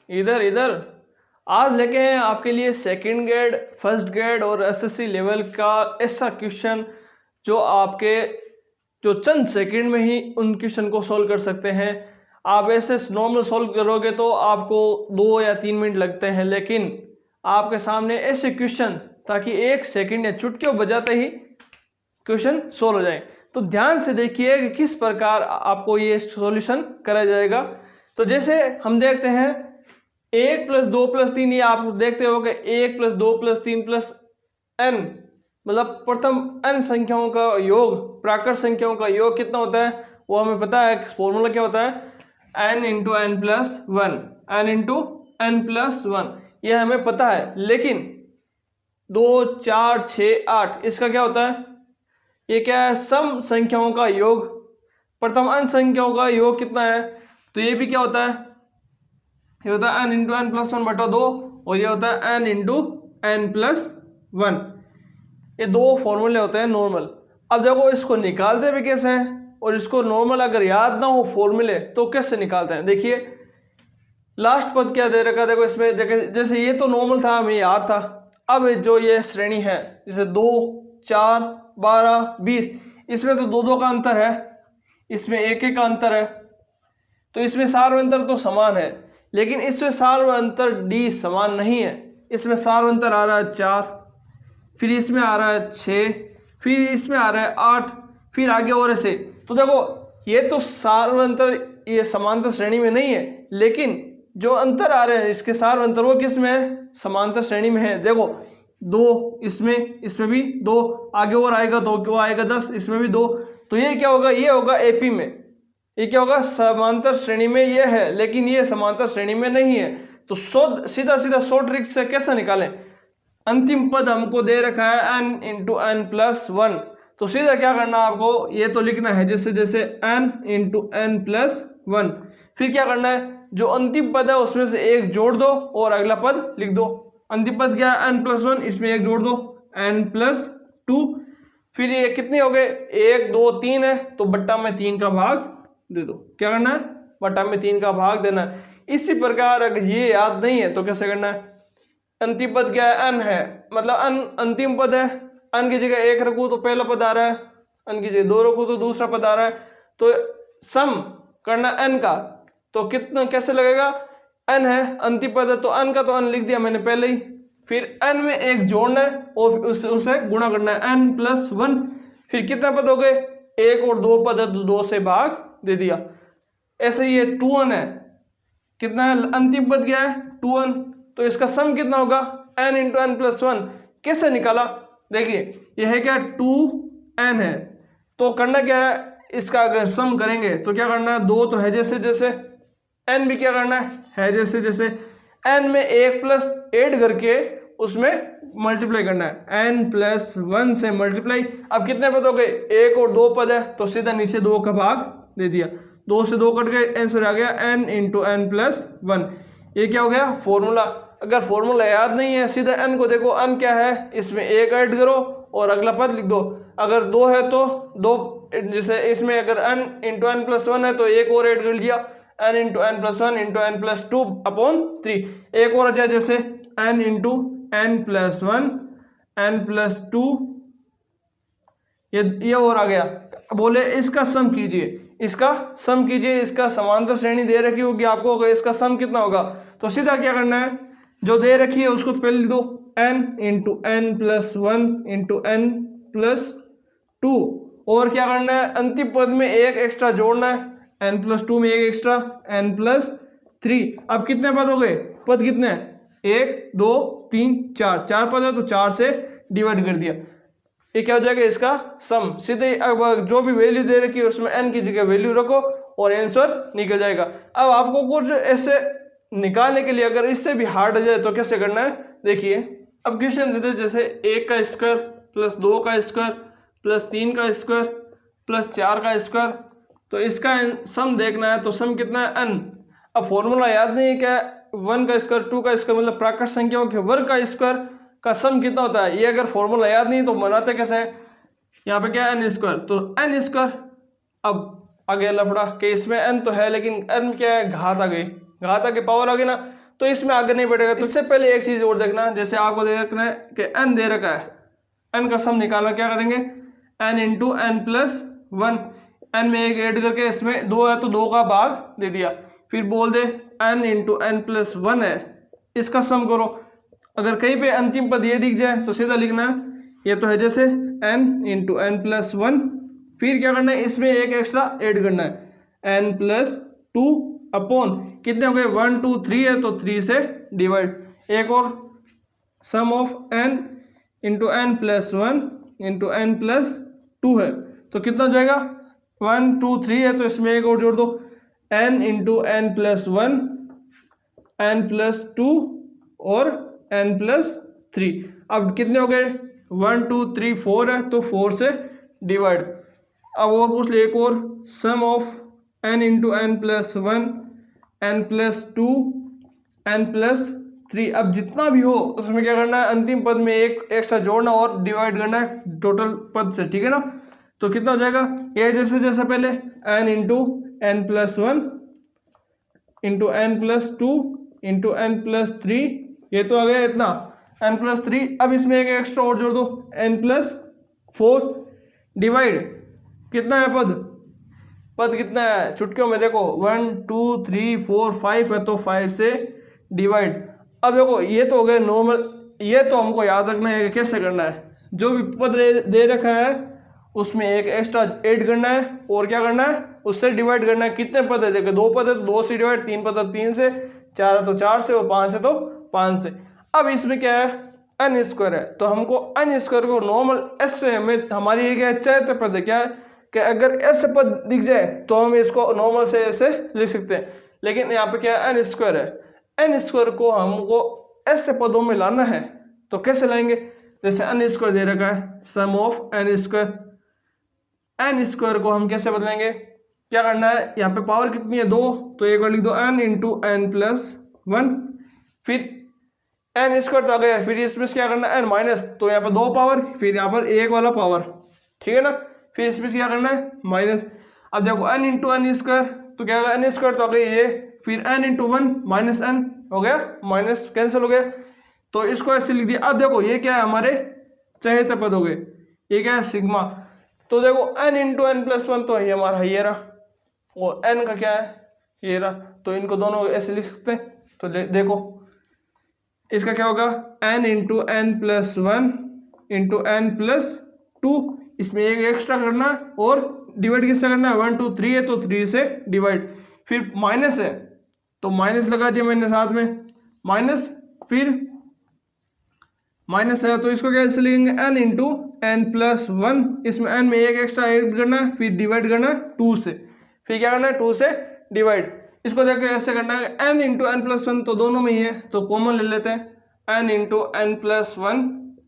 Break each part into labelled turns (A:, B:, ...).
A: इधर इधर आज लेके हैं आपके लिए सेकंड ग्रेड, फर्स्ट ग्रेड और एसएससी लेवल का ऐसा क्वेश्चन जो आपके जो चंद सेकंड में ही उन क्वेश्चन को सॉल्व कर सकते हैं। आप ऐसे नॉर्मल सॉल्व करोगे तो आपको 2 या 3 मिनट लगते हैं, लेकिन आपके सामने ऐसे क्वेश्चन ताकि 1 सेकंड या चुटकियों बजाते ही क्वेश्चन सॉल्व हो जाए। तो ध्यान से देखिए कि किस प्रकार आपको ये सॉल्यूशन करा जाएगा। तो जैसे हम देखते हैं 1 + 2 + 3, ये आप देखते हो कि 1 + 2 + 3 + n, मतलब प्रथम n संख्याओं का योग, प्राकृत संख्याओं का योग कितना होता है वो हमें पता है। फॉर्मूला क्या होता है, n × n + 1, n × n + 1, ये हमें पता है। लेकिन 2, 4, 6, 8 इसका क्या होता है, ये क्या है, सम संख्याओं का योग। प्रथम n संख्याओं का योग कितना है, तो ये भी क्या होता है, ये होता है n × n + 1/2 और ये होता है n × n + 1। ये 2 फॉर्मूले होते हैं नॉर्मल। अब देखो इसको निकालते भी कैसे हैं, और इसको नॉर्मल अगर याद ना हो फॉर्मूले तो कैसे निकालते हैं। देखिए लास्ट पद क्या दे रखा है, देखो इसमें देखिए, जैसे ये तो नॉर्मल था, हमें याद था। अब जो ये श्रेणी है जैसे 2, 4, 12, 20, इसमें तो 2-2 का अंतर है, इसमें 1-1 का अंतर है। तो इसमें सार्वंतर तो समान है, लेकिन इसमें सार्वंतर d समान नहीं है। इसमें सार्वंतर आ रहा है 4, फिर इसमें आ रहा है 6, फिर इसमें आ रहा है 8, फिर आगे और ऐसे। तो देखो ये तो सार्वंतर, ये समांतर श्रेणी में नहीं है, लेकिन जो अंतर आ रहे हैं इसके सार्वंतर वो किस में है, समांतर श्रेणी में है। देखो 2 इसमें भी 2, आगे और आएगा तो वो आएगा 10, इसमें भी 2। तो ये क्या होगा, ये होगा एपी में, ये क्या होगा, समांतर श्रेणी में ये है, लेकिन ये समांतर श्रेणी में नहीं है। तो सीधा सीधा शॉर्ट ट्रिक से कैसे निकालें, अंतिम पद हमको दे रखा है n × n + 1, तो सीधा क्या करना है आपको, ये तो लिखना है जैसे जैसे n × n + 1, फिर क्या करना है, जो अंतिम पद है उसमें से 1 जोड़ दो और अगला पद लिख दो। अंतिम पद क्या है, n + 1, इसमें 1 जोड़ दो, n + 2, फिर ये कितने हो गए, 1, 2, 3 है, तो बट्टा में 3 का भाग दे दो। क्या करना है, बट्टा में 3 का भाग देना है। इसी प्रकार अगर ये याद नहीं है तो कैसे करना है, अंतिम पद क्या है, n है, मतलब n अंतिम पद है, n की जगह 1 रखूँ तो पहला पद आ रहा है, n की जगह 2 रखूँ तो दूसरा पद आ रहा है। तो सम करना n का, तो कितना कैसे लगेगा, n है अंतिम पद है तो n का तो n लिख दिया मैंने पहले ही, फिर n में 1 जोड़ना है और उसे गुणा करना है, n + 1, फिर कितना पद हो गए, 1 और 2 पद है तो 2 से भाग दे दिया। ऐसे ये 2n है, कितना है, अंतिम पद क्या है 2n, तो इसका सम कितना होगा, n × n + 1। कैसे निकाला, देखिए यह है क्या, 2n है, तो करना क्या है, इसका अगर सम करेंगे तो क्या करना है, 2 तो है जैसे जैसे, n भी क्या करना है जैसे जैसे, n में 1 प्लस ऐड करके उसमें मल्टीप्लाई करना है, n + 1 से मल्टीप्लाई। अब कितने पद हो गए, 1 और 2 पद है तो सीधा नीचे 2 का भाग दे दिया, 2 से 2 कट गए, आंसर आ गया n × n + 1। ये क्या हो गया फॉर्मूला। अगर फॉर्मूला याद नहीं है सीधा n को देखो, n क्या है, इसमें 1 ऐड करो और अगला पद लिख दो। अगर 2 है तो 2, जैसे इसमें अगर n × n + 1 है तो 1 और ऐड कर लिया, n × n + 1 × n + 2/3। एक और अच्छा जैसे n × n + 1 n + 2, ये और आ गया। बोले इसका सम कीजिए, इसका सम कीजिए, इसका समांतर श्रेणी दे रखी होगी आपको, इसका सम कितना होगा, तो सीधा क्या करना है, जो दे रखी है उसको पहले लिख दो, n × n + 1 × n + 2, और क्या करना है, अंतिम पद में 1 एक्स्ट्रा जोड़ना है, n + 2 में 1 एक्स्ट्रा, n + 3। अब कितने पद हो गए, पद कितने हैं, 1, 2, 3, 4 पद है तो 4 से डिवाइड कर दिया। ये क्या हो जाएगा, इसका सम। सीधे अब जो भी वैल्यू दे रखी है उसमें n की जगह वैल्यू रखो और आंसर निकल जाएगा। अब आपको कुछ ऐसे निकालने के लिए अगर इससे भी हार्ड आ जाए तो कैसे करना है, देखिए अब क्वेश्चन देते हैं जैसे 1 का स्क्वायर + 2 का स्क्वायर + 3 का स्क्वायर + 4 का स्क्वायर, तो इसका सम देखना है, तो सम कितना है, n। अब फॉर्मूला याद नहीं है क्या, 1 का स्क्वायर 2 का स्क्वायर मतलब प्राकृत संख्याओं के वर्ग का स्क्वायर का सम कितना होता है। ये अगर फॉर्मूला याद नहीं तो बनाते कैसे है, यहाँ पे क्या है n², तो n²। अब आगे लफड़ा कि इसमें n तो है लेकिन n क्या है, घात आ गई, घात आगे पावर आ गई ना, तो इसमें आगे नहीं बढ़ेगा। तो इससे पहले एक चीज और देखना, जैसे आपको दे रखना है कि n दे रखा है, n का सम निकालना, क्या करेंगे n into n plus one, n में एक ऐड करके इसमें 2 है तो 2 का भाग दे दिया, फिर बोल दे n into n plus one है, इसका सम करो। अगर कहीं पे अंतिम पद ये दिख जाए तो सीधा लिखना है, ये तो है जैसे n into n plus one, फिर क्या करना है इसमें एक एक्स्ट्रा ऐड करना है n प्लस टू अपॉन कितने हो गए 1 2 3 है तो 3 से डिवाइड, एक और sum of n into n plus one into n plus two है तो कितना हो जाएगा 1 2 3 है तो इसमें एक और जोड़ दो n into n plus one n plus two और n प्लस थ्री। अब कितने हो गए 1 2 3 4 है तो 4 से डिवाइड। अब और पूछ ले एक और sum of n into n plus one n plus two n plus three. अब जितना भी हो उसमें क्या करना है अंतिम पद में एक एक्स्ट्रा जोड़ना और डिवाइड करना है टोटल पद से, ठीक है ना। तो कितना हो जाएगा ये जैसे जैसे पहले n into n plus one into n plus two into n plus three, ये तो आ गया इतना n प्लस थ्री। अब इसमें एक एक्स्ट्रा और जोड़ दो n प्लस फोर डिवाइड कितना है पद कितना है चुटकियों में देखो 1 2 3 4 5 है तो 5 से डिवाइड। अब देखो ये तो हो गए नॉर्मल, ये तो हमको याद रखना है कि कैसे करना है, जो भी पद दे रखा है उसमें एक एक्स्ट्रा ऐड करना है और क्या करना है उससे डिवाइड करना है। कितने पद है देखो 2 पद है तो 2 से डिवाइड, 3 पद है 3 से, 4 है तो 4 से और 5 है तो 5 से। अब इसमें क्या है n स्क्वायर है तो हमको n स्क्वायर को नॉर्मल s से हमें हमारी ये क्या है चैत्र पद है, क्या है कि अगर s पद दिख जाए तो हम इसको नॉर्मल से ऐसे लिख सकते हैं, लेकिन यहाँ पे क्या है n स्क्वायर है, n स्क्वायर को हमको s पदों में लाना है तो कैसे लाएंगे, जैसे n स्क्वायर दे रखा है sum of n square, n square को हम कैसे बदलेंगे, क्या करना है यहाँ पे पावर कितनी है 2 तो एक बार लिख दो n into n plus one, फिर n स्क्वायर तो आ गया, फिर इसमें क्या करना है n माइनस, तो यहाँ पर 2 पावर फिर यहाँ पर 1 वाला पावर, ठीक है ना, फिर इसमें क्या करना है माइनस। अब देखो n इंटू एन स्क्वायर तो क्या होगा n स्क्वायर तो आ गया ये, फिर n into one minus n हो गया, माइनस कैंसिल हो गया तो इसको ऐसे लिख दिया। अब देखो ये क्या है हमारे चहेते पद हो गए, ये क्या है सिग्मा, तो देखो n into n plus one तो ये हमारा ये रहा और n का क्या है ये रहा, तो इनको दोनों ऐसे लिख सकते हैं। तो देखो इसका क्या होगा n into n plus one into n plus two, इसमें एक एक्स्ट्रा करना है और डिवाइड किससे करना है 1 2 3 है तो 3 से डिवाइड, फिर माइनस है तो माइनस लगा दिया मैंने साथ में माइनस, फिर माइनस है तो इसको कैसे लिखेंगे n into n plus one, इसमें n में एक एक्स्ट्रा ऐड करना है फिर डिवाइड करना है 2 से, फिर क्या करना है 2 से डिवाइड। इसको देखो ऐसे करना है n into n plus one तो दोनों में ही है तो कॉमन ले लेते हैं n into n plus one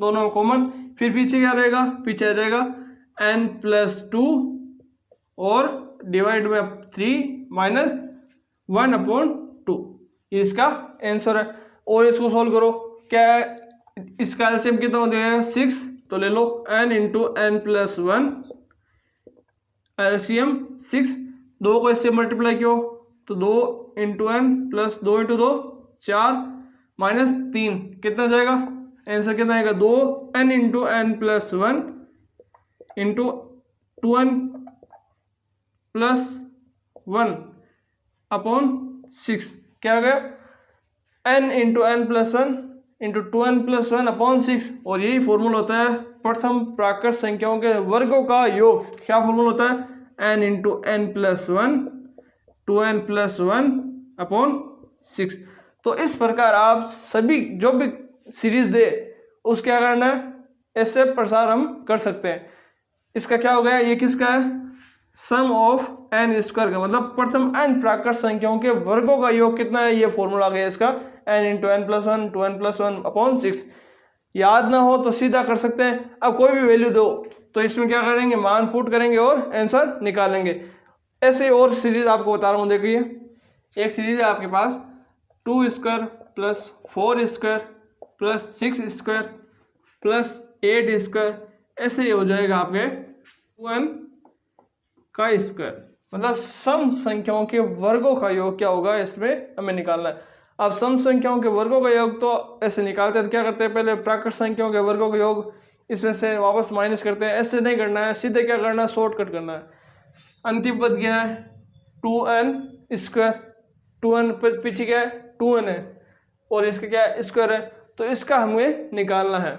A: दोनों में कॉमन, फिर पीछे क्या रहेगा पीछे आ जाएगा n प्लस टू और डिवाइड में 3 माइनस 1 अपॉन 2, इसका आंसर है। और इसको सॉल्व करो, क्या है इसका एलसीएम कितना हो जाएगा 6, तो ले लो n into n plus one LCM 6, 2 को इससे मल्टीप्लाई किया तो 2 into n plus 2 into 2 4 minus 3 कितना जाएगा आंसर कितना आएगा 2 n into n plus one into 2n plus one upon 6, क्या हो गया n into n plus one into 2n plus one upon 6। और यही फॉर्मूला होता है प्रथम प्राकृत संख्याओं के वर्गों का योग, क्या फॉर्मूला होता है n into n plus one 2n plus one upon 6। तो इस प्रकार आप सभी जो भी सीरीज दे उसका क्या करना है ऐसे प्रसार हम कर सकते हैं। इसका क्या हो गया ये किसका है सम ऑफ n स्क्वायर का, मतलब प्रथम n प्राकृत संख्याओं के वर्गों का योग कितना है, ये फॉर्मूला आ गया इसका n into n plus one 2n plus one upon 6। याद ना हो तो सीधा कर सकते हैं, अब कोई भी वैल्यू दो तो इसमें क्या करेंगे मान पुट करेंगे और आंसर निकालेंगे। ऐसे और सीरीज आपको बता रहा हूँ, देखिए एक सीरीज है आपके पास 2 square plus 4 square plus 6 square plus 8 square, ऐसे ही हो जाएगा आपके 1 का स्क्वायर, मतलब सम संख्याओं के वर्गों का योग क्या होगा इसमें हमें निकालना है। अब सम संख्याओं के वर्गों का योग तो ऐसे निकालते हैं तो क्या करते हैं, पहले प्राकृत संख्याओं के वर्गों का योग इसमें से वापस माइनस करते हैं। ऐसे नहीं करना है, सीधे क्या करना है, शॉर्टकट करना है। अंतिम पद क्या है 2n², 2n पीछे क्या है 2n है और इसका क्या है स्क्वायर है, तो इसका हमें निकालना है।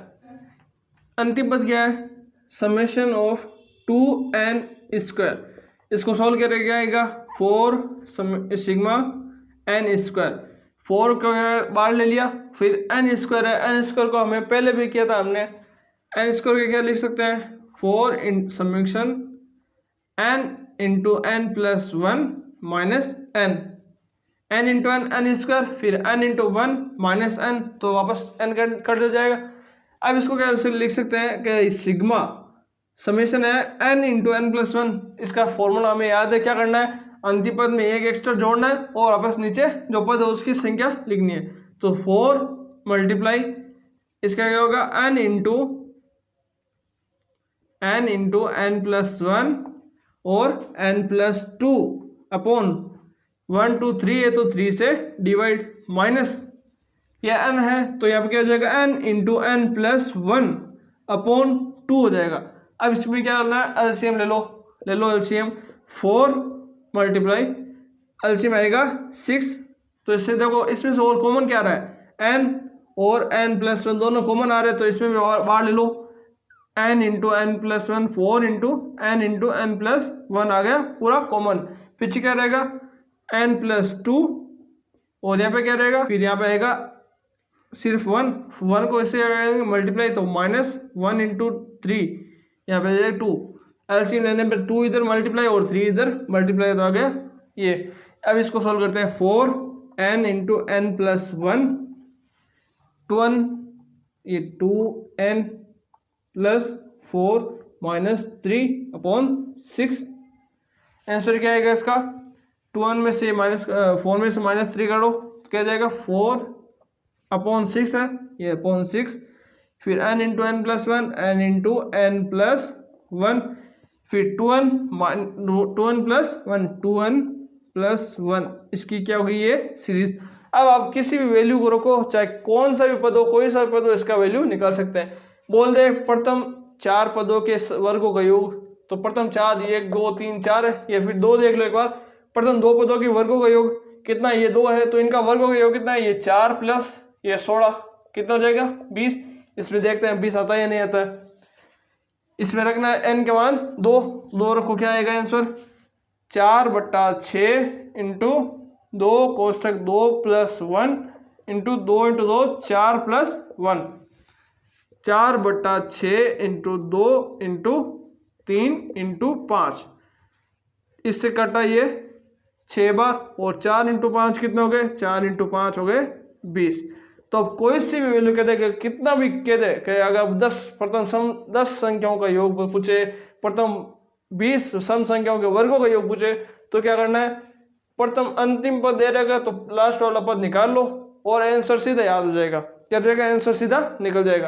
A: अंतिम पद क्या है समेशन ऑफ 2n², इसको सॉल्व करके क्या आएगा 4 सिग्मा n²। 4 को बाहर ले लिया, फिर n² है, n² को हमें पहले भी किया था हमने, n² के क्या लिख सकते हैं 4 in summation n into n plus 1 minus n, n into n n², फिर n इंटू 1 माइनस n, तो वापस n कट हो जाएगा। अब इसको क्या लिख सकते हैं कि सिग्मा समेशन है n इंटू n प्लस 1, इसका फॉर्मूला हमें याद है, क्या करना है अंतिम पद में एक एक्स्ट्रा जोड़ना है और वापस नीचे जो पद है उसकी संख्या लिखनी है। तो 4 मल्टीप्लाई इसका क्या होगा n इंटू n प्लस 1 और n प्लस 2 अपॉन 1 2 3 है तो 3 से डिवाइड, माइनस यह n है तो यहाँ पे क्या हो जाएगा n into n plus 1 upon 2 हो जाएगा। अब इसमें क्या करना है एलसीएम ले लो एलसीएम, 4 मल्टीप्लाई एलसीएम आएगा 6, तो इससे देखो इसमें से और कॉमन क्या आ रहा है n और n प्लस 1 दोनों कॉमन आ रहे हैं, तो इसमें भी बाहर ले लो n into n plus 1, 4 into n plus 1 आ गया पूरा कॉमन, पीछे क्या रहेगा n प्लस 2 और यहाँ पे क्या रहेगा, फिर यहाँ पे आएगा सिर्फ 1 को इससे मल्टीप्लाई तो माइनस 1 इंटू 3, यहाँ पे जाएगा 2, एलसीएम लेने पे 2 इधर मल्टीप्लाई और 3 इधर मल्टीप्लाई तो आ गया ये। अब इसको सॉल्व करते हैं 4n into n plus 1 2n, ये 2n plus 4 minus 3 upon 6, answer क्या आएगा इसका 2n में से माइनस 4 में से माइनस 3 काटो तो क्या जाएगा 4 अपॉन 6 है, ये अपॉन 6, फिर n into n plus 1 n into n plus 1, फिर 2n प्लस 1, इसकी क्या होगी ये सीरीज। अब आप किसी भी वैल्यू को रखो, चाहे कौन सा भी पद हो, कोई सा भी पद हो, इसका वैल्यू निकाल सकते हैं। बोल दे प्रथम 4 पदों के वर्गों का योग, तो प्रथम 4 1 2 3 4 है, या फिर 2 देख लो एक बार, प्रथम 2 पदों के वर्गों का योग कितना, ये 2 है तो इनका वर्गों का योग कितना है, ये 4 प्लस ये 16 कितना हो जाएगा 20। इसमें देखते हैं 20 आता है या नहीं आता है। इसमें रखना है n के मान 2 रखो, क्या आएगा आंसर 4/6 इंटू 2 कोष्ठक 2 plus 1 into 2 into 2 4 plus 1, 4/6 into 2 into 3 into 5, इससे कटा ये 6 बार और 4 इंटू 5 कितने हो गए 4 इंटू 5 हो गए 20। तो अब कोई सी भी वैल्यू कह दे, कितना भी कह दे कि अगर 10 संख्याओं का योग पूछे, प्रथम 20 सम संख्याओं के वर्गों का योग पूछे, तो क्या करना है प्रथम अंतिम पद दे रहेगा तो लास्ट वाला पद निकाल लो और आंसर सीधा याद हो जाएगा, क्या रहेगा आंसर सीधा निकल जाएगा।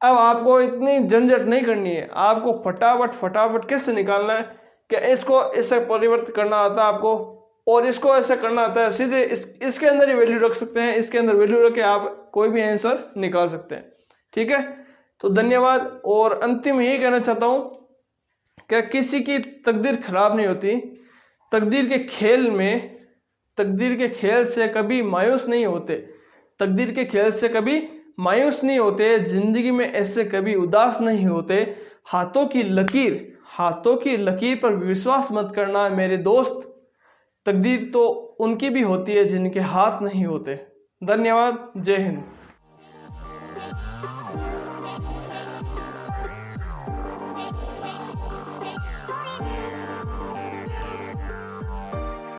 A: अब आपको इतनी झंझट नहीं करनी है, आपको फटाफट कैसे निकालना है कि इसको ऐसे परिवर्तित करना आता है आपको और इसको ऐसे करना आता है, सीधे इसके अंदर ही वैल्यू रख सकते हैं, इसके अंदर वैल्यू रख के आप कोई भी आंसर निकाल सकते हैं। ठीक है, तो धन्यवाद। और अंतिम यही कहना चाहता हूँ कि किसी की तकदीर खराब नहीं होती, तकदीर के खेल से कभी मायूस नहीं होते, तकदीर के खेल से कभी मायूस नहीं होते, जिंदगी में ऐसे कभी उदास नहीं होते। हाथों की लकीर पर विश्वास मत करना मेरे दोस्त, तकदीर तो उनकी भी होती है जिनके हाथ नहीं होते। धन्यवाद, जय हिंद।